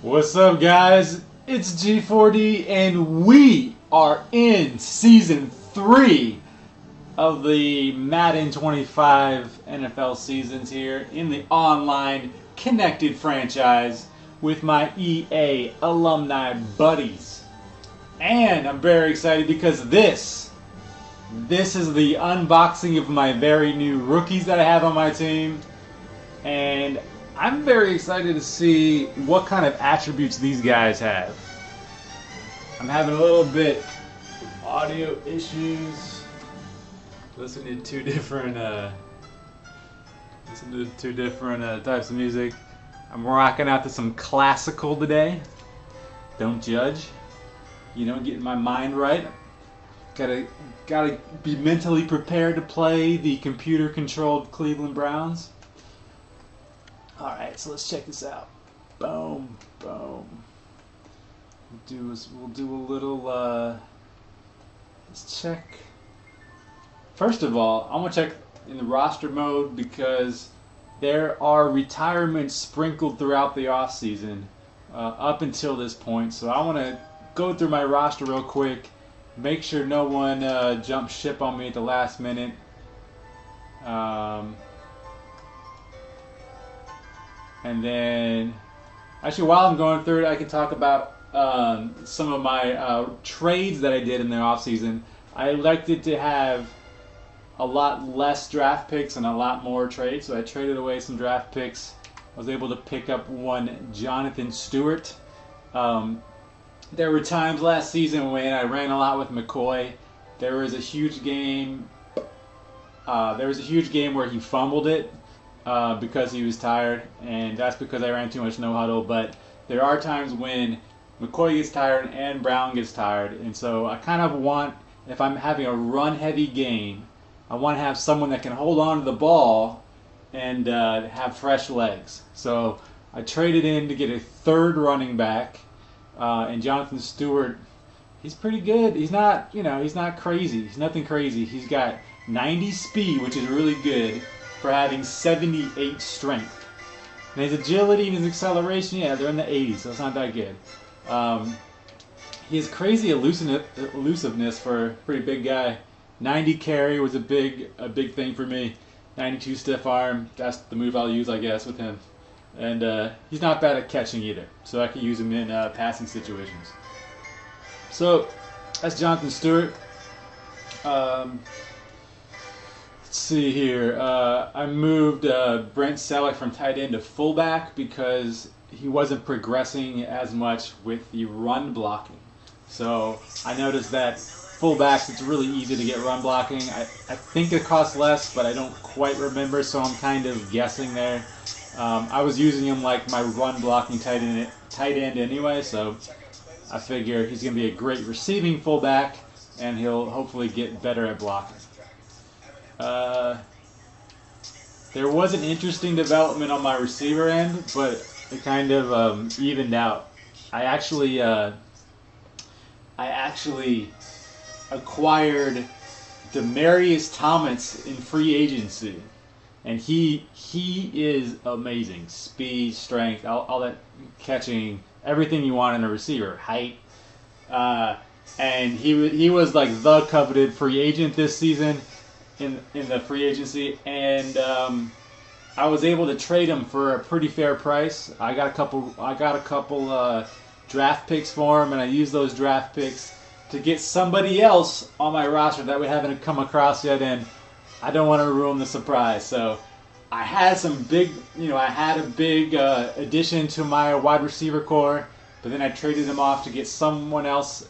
What's up, guys? It's G4D, and we are in Season 3 of the Madden 25 NFL seasons here in the online connected franchise with my EA alumni buddies. And I'm very excited because this is the unboxing of my very new rookies that I have on my team. And I'm very excited to see what kind of attributes these guys have. I'm having a little bit audio issues. Listening to two different types of music. I'm rocking out to some classical today. Don't judge. You know, getting my mind right. Gotta be mentally prepared to play the computer-controlled Cleveland Browns. Alright, so let's check this out. Boom, boom. We'll do a little, let's check. First of all, I want to check in the roster mode because there are retirements sprinkled throughout the offseason up until this point. So I want to go through my roster real quick, make sure no one jumps ship on me at the last minute. And then, actually, while I'm going through it, I can talk about some of my trades that I did in the offseason. I elected to have a lot less draft picks and a lot more trades, so I traded away some draft picks. I was able to pick up one Jonathan Stewart. There were times last season when I ran a lot with McCoy. There was a huge game. Where he fumbled it. Because he was tired, and that's because I ran too much no huddle. But there are times when McCoy gets tired and Brown gets tired, and so I kind of want, if I'm having a run-heavy game, I want to have someone that can hold on to the ball and have fresh legs. So I traded in to get a third running back, and Jonathan Stewart. He's pretty good. He's not, he's not crazy. He's nothing crazy. He's got 90 speed, which is really good for having 78 strength. And his agility and his acceleration, yeah, they're in the 80s, so it's not that good. He has crazy elusiveness for a pretty big guy. 90 carry was a big thing for me. 92 stiff arm, that's the move I'll use, I guess, with him. And he's not bad at catching either, so I can use him in passing situations. So that's Jonathan Stewart. Let's see here. I moved Brent Selleck from tight end to fullback because he wasn't progressing as much with the run blocking. So I noticed that fullbacks, it's really easy to get run blocking. I think it costs less, but I don't quite remember, so I'm kind of guessing there. I was using him like my run blocking tight end anyway, so I figure he's going to be a great receiving fullback, and he'll hopefully get better at blocking. There was an interesting development on my receiver end, but it kind of evened out. I actually acquired Demaryius Thomas in free agency, and he is amazing. Speed, strength, all that catching, everything you want in a receiver, height. And he was like the coveted free agent this season in the free agency, and I was able to trade him for a pretty fair price. I got a couple draft picks for him, and I used those draft picks to get somebody else on my roster that we haven't come across yet, and I don't want to ruin the surprise. So I had a big addition to my wide receiver core, but then I traded him off to get someone else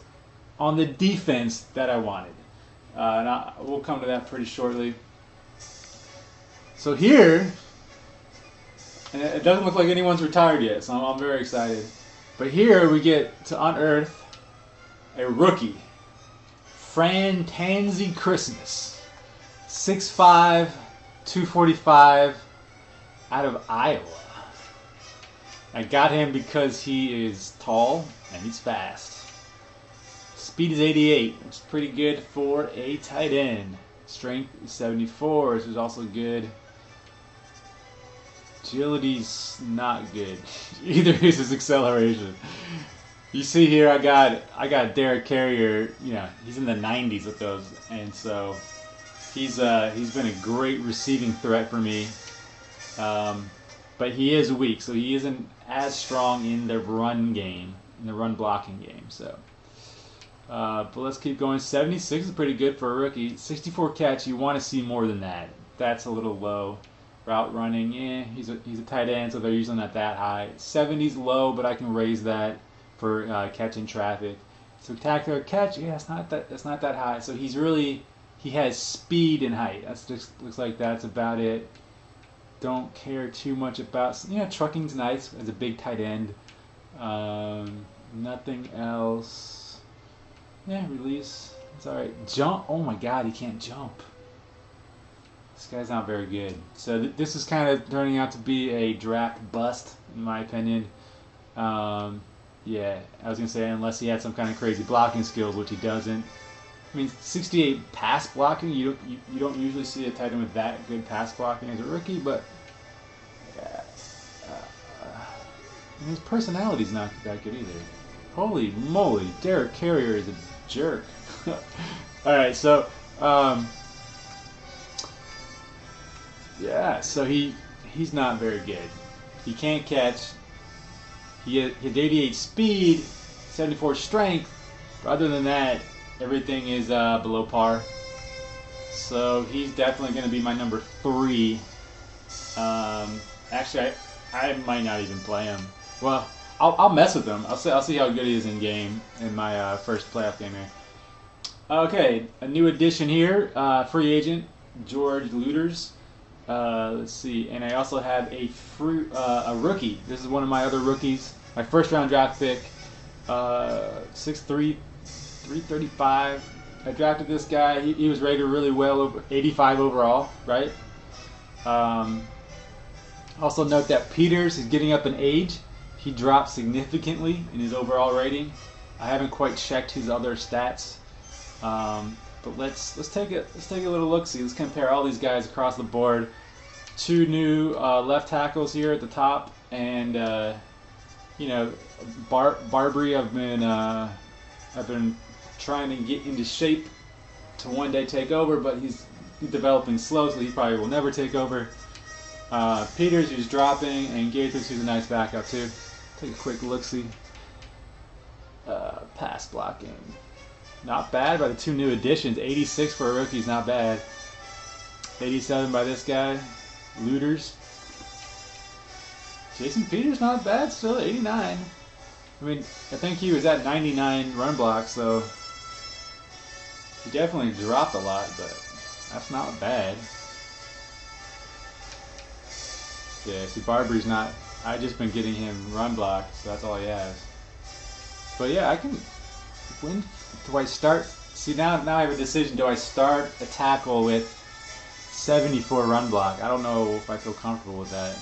on the defense that I wanted. And we'll come to that pretty shortly. So here, and it doesn't look like anyone's retired yet, so I'm very excited. But here we get to unearth a rookie, Fran Tanzi Christmas, 6'5", 245, out of Iowa. I got him because he is tall and he's fast. Speed is 88, which is pretty good for a tight end. Strength is 74, which is also good. Agility's not good. Either is his acceleration. You see here, I got Derek Carrier. You know, he's in the 90s with those, and so he's been a great receiving threat for me. But he is weak, so he isn't as strong in the run game, in the run blocking game. So, but let's keep going. 76 is pretty good for a rookie. 64 catch. You want to see more than that. That's a little low. Route running, he's a tight end, so they're usually not that high. 70's low, but I can raise that for catching traffic. Spectacular catch, yeah, it's not that high. So he has speed and height. That's just looks like that's about it. Don't care too much about, trucking's nice as a big tight end. Nothing else. Yeah, release. It's all right. Jump. Oh my God, he can't jump. This guy's not very good. So this is kind of turning out to be a draft bust, in my opinion. Yeah, I was going to say, unless he had some kind of crazy blocking skills, which he doesn't. I mean, 68 pass blocking, you don't usually see a tight end with that good pass blocking as a rookie, but yeah, his personality's not that good either. Holy moly, Derek Carrier is a jerk. Alright, so... yeah, so he's not very good. He can't catch. He had 88 speed, 74 strength. But other than that, everything is below par. So he's definitely going to be my number 3. Actually, I might not even play him. Well, I'll mess with him. I'll see how good he is in game in my first playoff game here. Okay, a new addition here, free agent George Looters. Let's see, and I also have a rookie. This is one of my other rookies. My first round draft pick, 6'3", 335. I drafted this guy. He was rated really well, over 85 overall, right? Also note that Peters is getting up in age. He dropped significantly in his overall rating. I haven't quite checked his other stats, but let's take a little look. See, let's compare all these guys across the board. 2 new left tackles here at the top, and Barbary. I've been trying to get into shape to one day take over, but he's developing slow, so he probably will never take over. Peters, who's dropping, and Gaither, who's a nice backup too. Take a quick look-see. Pass blocking. Not bad by the 2 new additions. 86 for a rookie is not bad. 87 by this guy. Looters. Jason Peters, not bad still. 89. I mean, I think he was at 99 run blocks, so he definitely dropped a lot, but that's not bad. Yeah, see, Barber's not. I just been getting him run block, so that's all he has. But yeah, I can. When do I start? See, now I have a decision. Do I start a tackle with 74 run block? I don't know if I feel comfortable with that.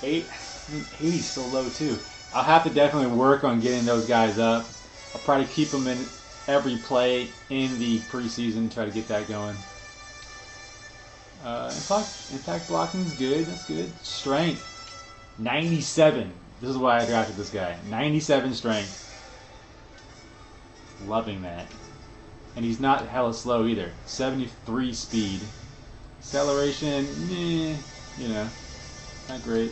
80's so low too. I'll have to definitely work on getting those guys up. I'll probably keep them in every play in the preseason, try to get that going. Impact blocking's good. That's good. Strength, 97. This is why I drafted this guy. 97 strength. Loving that. And he's not hella slow either. 73 speed. Acceleration, not great.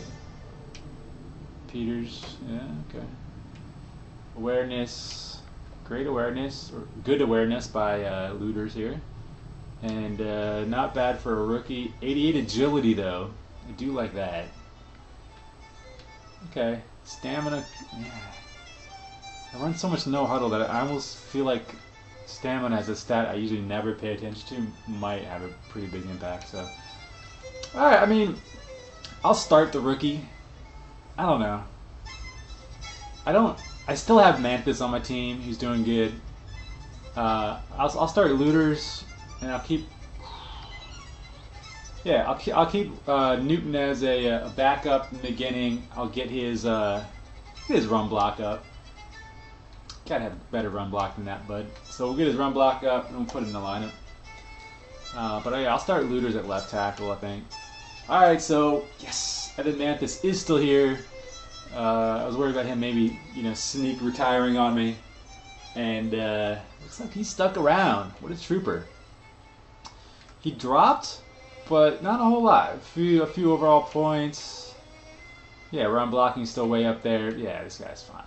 Peters, yeah, okay. Awareness, great awareness, or good awareness by Looters here. And not bad for a rookie. 88 agility though. I do like that. Okay. Stamina, yeah. I run so much no huddle that I almost feel like stamina as a stat I usually never pay attention to might have a pretty big impact. So, alright, I mean, I'll start the rookie. I don't know. I still have Mantis on my team. He's doing good. I'll start Looters, and I'll keep. Yeah, I'll keep Newton as a backup in the beginning. I'll get his run block up. Gotta have a better run block than that, bud. So we'll get his run block up and we'll put it in the lineup. But yeah, I'll start Looters at left tackle, I think. Alright, so yes, Evan is still here. I was worried about him maybe, sneak retiring on me. And looks like he stuck around. What a trooper. He dropped, but not a whole lot. A few overall points. Yeah, run blocking still way up there. Yeah, this guy's fine.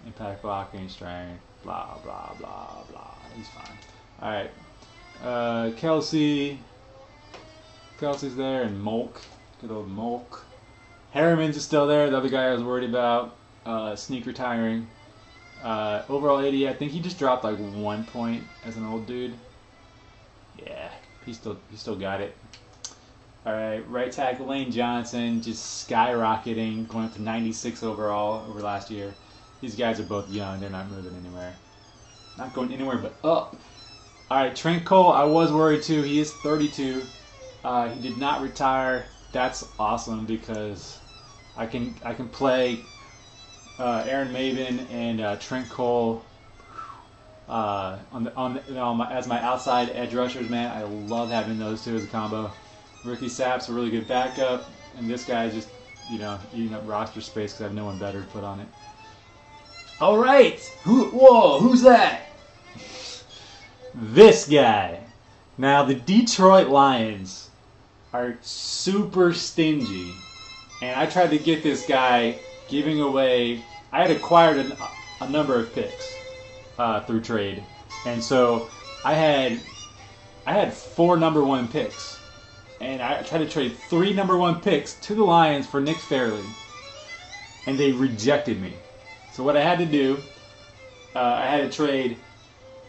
Impact blocking, strength, blah, blah, blah, blah. He's fine. Alright. Kelsey's there, and Molk. Good old Molk. Harriman's is still there, the other guy I was worried about. Sneak retiring. Overall 80, I think he just dropped like 1 point as an old dude. Yeah, he still got it. Alright, right tackle Lane Johnson just skyrocketing, going up to 96 overall over last year. These guys are both young, they're not moving anywhere. Not going anywhere but up. Alright, Trent Cole, I was worried too. He is 32. He did not retire. That's awesome because I can play Aaron Maven and Trent Cole as my outside edge rushers. Man, I love having those two as a combo. Ricky Sapp's a really good backup, and this guy is just eating up roster space because I have no one better to put on it. All right, who's that? This guy. Now the Detroit Lions are super stingy, and I tried to get this guy giving away. I had acquired a number of picks through trade, and so I had 4 number 1 picks, and I tried to trade 3 number 1 picks to the Lions for Nick Fairley, and they rejected me. So what I had to do, I had to trade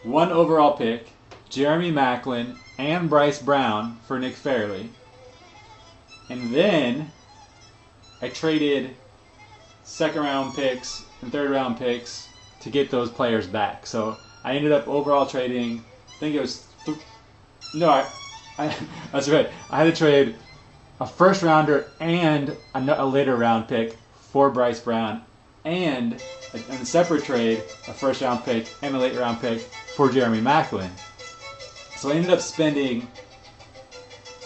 1 overall pick, Jeremy Maclin, and Bryce Brown for Nick Fairley. And then I traded 2nd round picks and 3rd round picks to get those players back. So I ended up overall trading, I think it was, that's right. I had to trade a 1st rounder and a later round pick for Bryce Brown, and in a separate trade, a 1st round pick and a late round pick for Jeremy Maclin. So I ended up spending,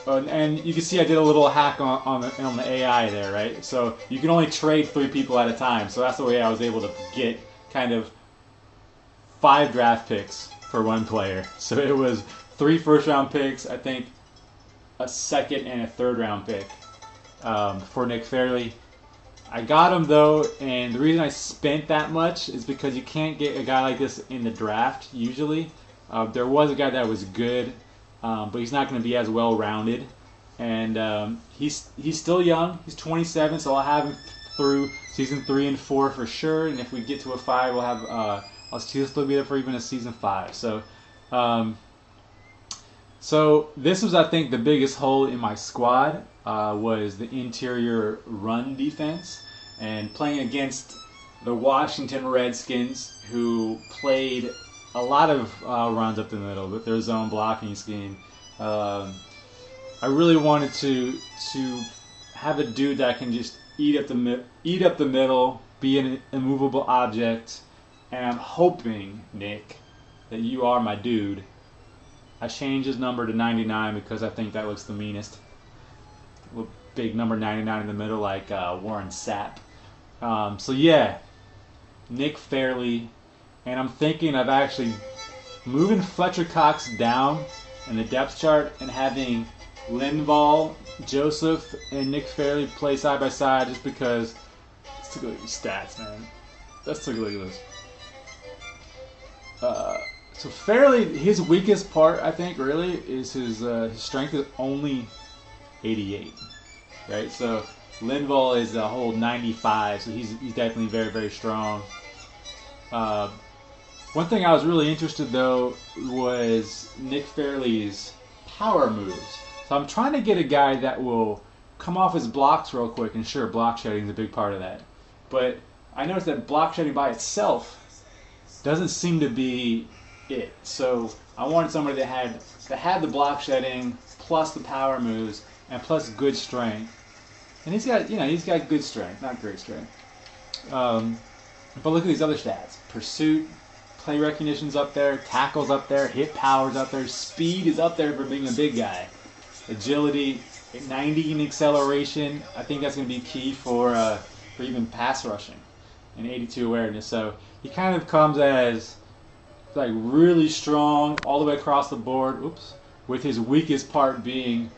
and you can see I did a little hack on the AI there, right? So you can only trade 3 people at a time. So that's the way I was able to get kind of 5 draft picks for 1 player. So it was 3 1st round picks, I think a 2nd and a 3rd round pick for Nick Fairley. I got him though, and the reason I spent that much is because you can't get a guy like this in the draft usually. There was a guy that was good, but he's not going to be as well-rounded, and he's still young. He's 27, so I'll have him through season 3 and 4 for sure. And if we get to a 5, we'll have I'll still be there for even a season 5. So this was, I think, the biggest hole in my squad was the interior run defense, and playing against the Washington Redskins, who played a lot of runs up the middle with their zone blocking scheme. I really wanted to have a dude that can just eat up the middle, be an immovable object, and I'm hoping, Nick, that you are my dude. I changed his number to 99 because I think that looks the meanest. A big number 99 in the middle, like Warren Sapp. So yeah, Nick Fairley. And I'm thinking of actually moving Fletcher Cox down in the depth chart and having Linval, Joseph, and Nick Fairley play side by side, just because. Let's take a look at these stats, man. Let's take a look at this. So Fairley, his weakest part, I think, really, is his strength is only 88, right? So Linval is a whole 95, so he's definitely very, very strong. One thing I was really interested, though, was Nick Fairley's power moves. So I'm trying to get a guy that will come off his blocks real quick, and sure, block shedding is a big part of that. But I noticed that block shedding by itself doesn't seem to be it. So I wanted somebody that had the block shedding plus the power moves and plus good strength. And he's got good strength, not great strength. But look at these other stats: pursuit, play recognition's up there, tackle's up there, hit power's up there, speed is up there for being a big guy. Agility, 90 in acceleration. I think that's going to be key for even pass rushing, and 82 awareness. So he kind of comes as like really strong all the way across the board. Oops, with his weakest part being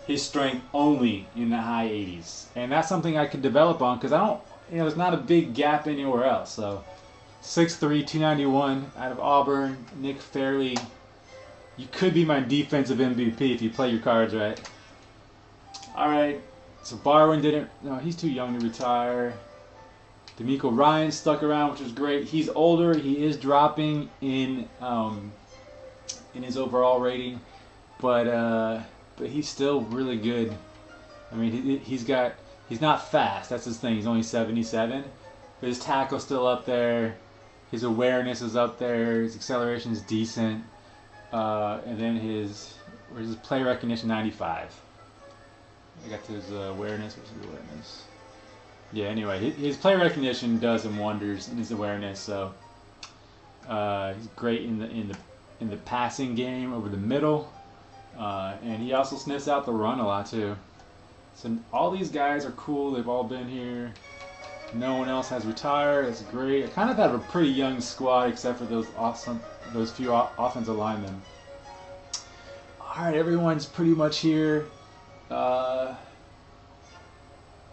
his strength only in the high 80s, and that's something I could develop on because I don't, there's not a big gap anywhere else. So 6'3", 291 out of Auburn, Nick Fairley. You could be my defensive MVP if you play your cards right. All right, so Barwin didn't. No, he's too young to retire. D'Amico Ryan stuck around, which was great. He's older. He is dropping in his overall rating, but he's still really good. I mean, he's not fast. That's his thing. He's only 77, but his tackle's still up there. His awareness is up there. His acceleration is decent, and then his play recognition 95. I got his awareness. What's his awareness? Yeah. Anyway, his play recognition does him wonders in his awareness. So he's great in the passing game over the middle, and he also sniffs out the run a lot too. So all these guys are cool. They've all been here. No one else has retired. That's great. I kind of have a pretty young squad except for those few offensive linemen. All right, everyone's pretty much here.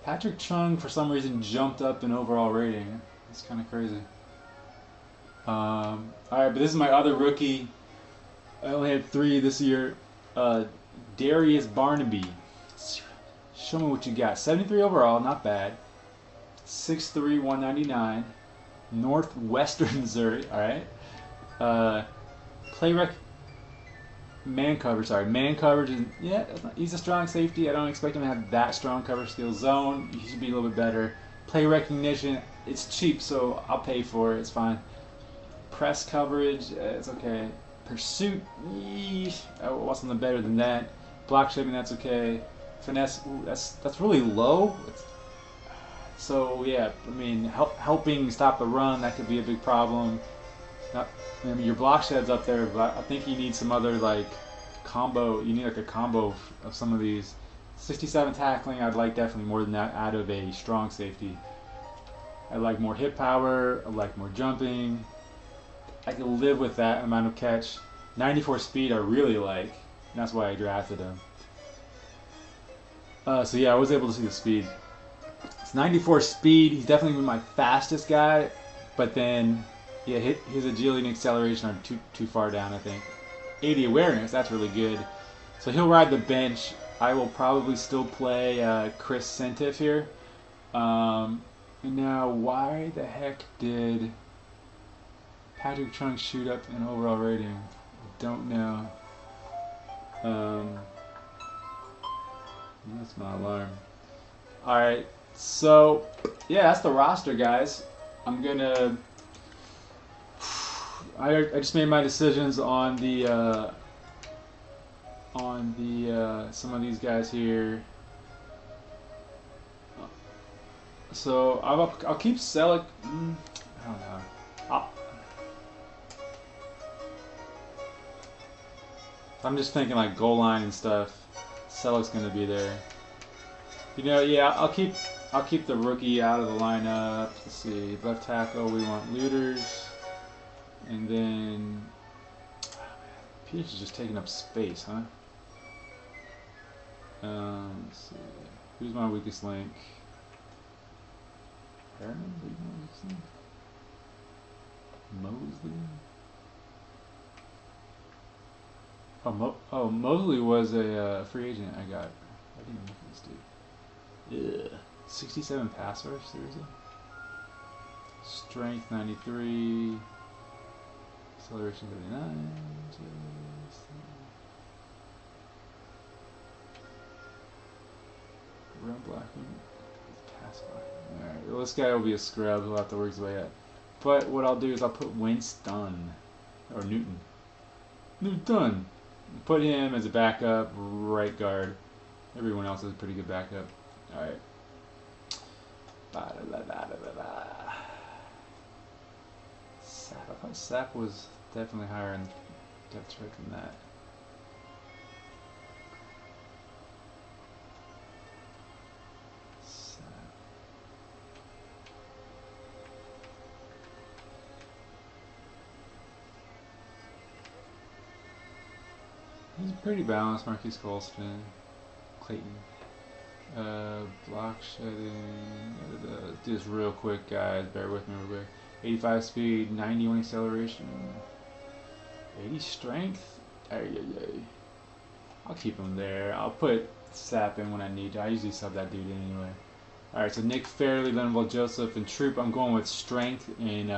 Patrick Chung, for some reason, jumped up in overall rating. It's kind of crazy. All right, but this is my other rookie. I only had 3 this year. Darius Barnaby. Show me what you got. 73 overall, not bad. 6'3", 199. Northwestern Missouri. All right. Man coverage. Man coverage is, he's a strong safety. I don't expect him to have that strong coverage skills. Zone, he should be a little bit better. Play recognition, it's cheap, so I'll pay for it. It's fine. Press coverage, it's okay. Pursuit, yeesh, I want something better than that. Block shaving, that's okay. Finesse, ooh, that's really low. So yeah, I mean, helping stop the run, that could be a big problem. I mean, your block shed's up there, but I think you need some other like combo. You need like a combo of some of these. 67 tackling, I'd like definitely more than that out of a strong safety. I like more hit power. I like more jumping. I can live with that amount of catch. 94 speed, I really like. And that's why I drafted him. So yeah, I was able to see the speed. It's 94 speed. He's definitely my fastest guy, but then. Yeah, his agility and acceleration are too far down, I think. 80 awareness, that's really good. So he'll ride the bench. I will probably still play Chris Sentif here. And now, why the heck did Patrick Chung shoot up in overall rating? I don't know. That's my alarm. Alright, so, yeah, that's the roster, guys. I'm gonna... I just made my decisions on the some of these guys here. So I'll keep Selleck. I don't know. I'm just thinking like goal line and stuff. Selleck's gonna be there. Yeah, I'll keep the rookie out of the lineup. Let's see, left tackle we want Looters. And then, Peach is just taking up space, huh? Let's see. Who's my weakest link? Harriman? Mosley? Oh, Mosley was a free agent I got. I didn't look at this dude. Yeah. 67 pass rush, seriously? Strength 93. Acceleration 39. Run blocking. Pass blocking. Alright, well, this guy will be a scrub. He'll have to work his way up. But what I'll do is I'll put Winston. Or Newton. Newton! Put him as a backup, right guard. Everyone else is a pretty good backup. Alright. Sap. I thought Sap was definitely higher in depth chart than that. Pretty balanced. Marquise Colston, Clayton. Block shedding. Do this real quick, guys. Bear with me real quick. 85 speed, 91 acceleration, 80 strength. I'll keep him there. I'll put Sap in when I need to. I usually sub that dude anyway. Alright, so Nick Fairley, Linval Joseph, and Troop. I'm going with strength and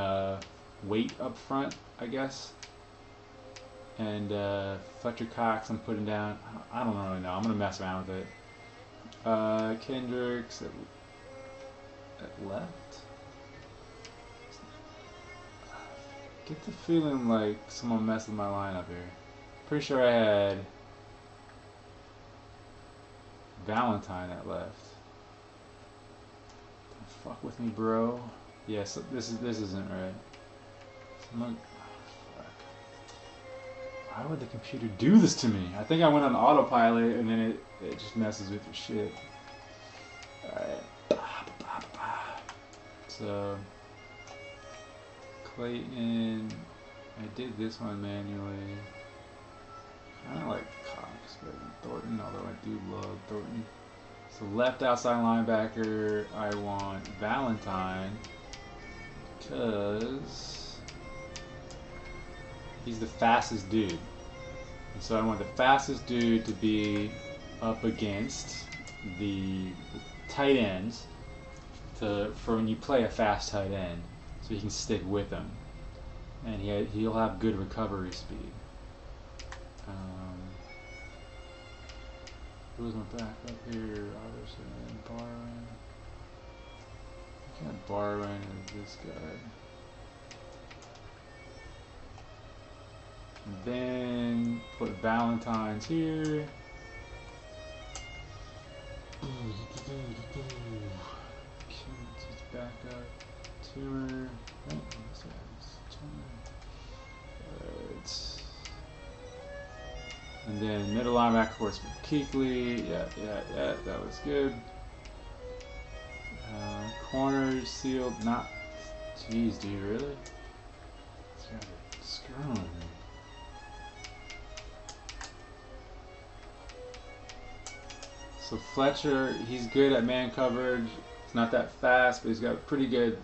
weight up front, I guess. And Fletcher Cox I'm putting down. I don't really know. I'm going to mess around with it. Kendricks at left. Get the feeling like someone messed with my lineup here. Pretty sure I had Valentine at left. Don't fuck with me, bro. Yes, this isn't right. Why would the computer do this to me? I think I went on autopilot and then it just messes with your shit. Alright. So Clayton, I did this one manually. I don't like Cox better than Thornton, although I do love Thornton. So left outside linebacker, I want Valentine, because he's the fastest dude. And so I want the fastest dude to be up against the tight ends for when you play a fast tight end, so you can stick with him, and he'll have good recovery speed. Who's my backup here? Robertson, Barwin. I can't Barwin is this guy. And then put Valentine's here. Backup. Tumor. And then middle linebacker, of course, Keekly. Yeah, that was good. Corners sealed. Not. Jeez, dude, really? This guy's screwing me. So Fletcher, he's good at man coverage. He's not that fast, but he's got pretty good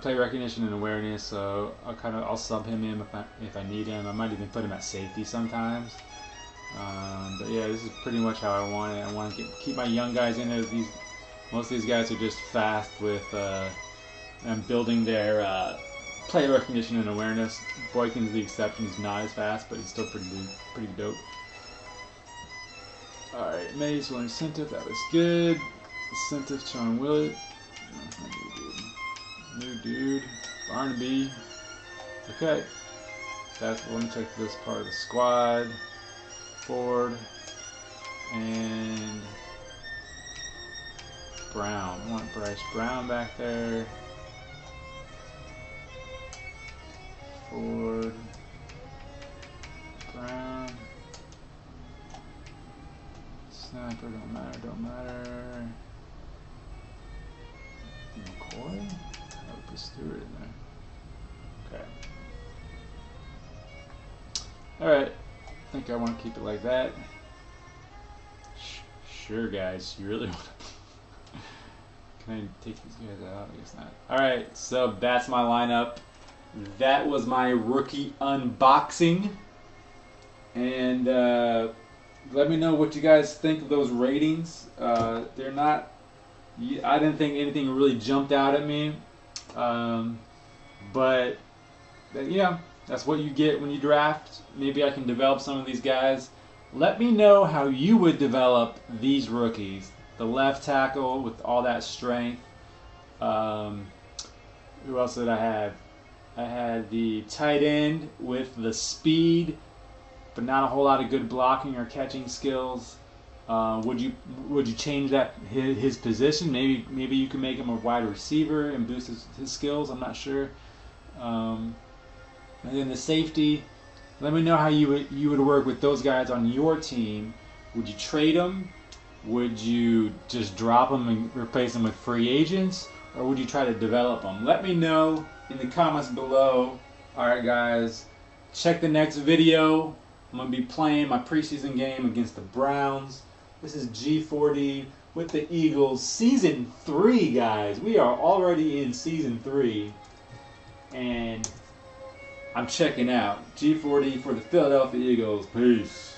play recognition and awareness. So I'll sub him in if I need him. I might even put him at safety sometimes. But yeah, this is pretty much how I want it. I want to keep my young guys in there. Most of these guys are just fast with and building their play recognition and awareness. Boykin's the exception. He's not as fast, but he's still pretty dope. Alright, Mace, William Incentive, that was good. Incentive, Sean Willett. New dude. Barnaby. Okay. Let me check this part of the squad. Ford. And Brown. I want Bryce Brown back there. Ford. Brown. Sniper, don't matter. McCoy? I would put Stewart in there. Okay. Alright. I think I want to keep it like that. Sure, guys. You really want to... Can I take these guys out? I guess not. Alright, so that's my lineup. That was my rookie unboxing. And, let me know what you guys think of those ratings. They're not... I didn't think anything really jumped out at me. But, yeah, that's what you get when you draft. Maybe I can develop some of these guys. Let me know how you would develop these rookies. The left tackle with all that strength. Who else did I have? I had the tight end with the speed, but not a whole lot of good blocking or catching skills. Would you change that his position? Maybe you can make him a wide receiver and boost his skills. I'm not sure. And then the safety. Let me know how you would work with those guys on your team. Would you trade them? Would you just drop them and replace them with free agents, or would you try to develop them? Let me know in the comments below. All right, guys. Check the next video. I'm going to be playing my preseason game against the Browns. This is G4D with the Eagles. Season 3, guys. We are already in Season 3. And I'm checking out. G4D for the Philadelphia Eagles. Peace.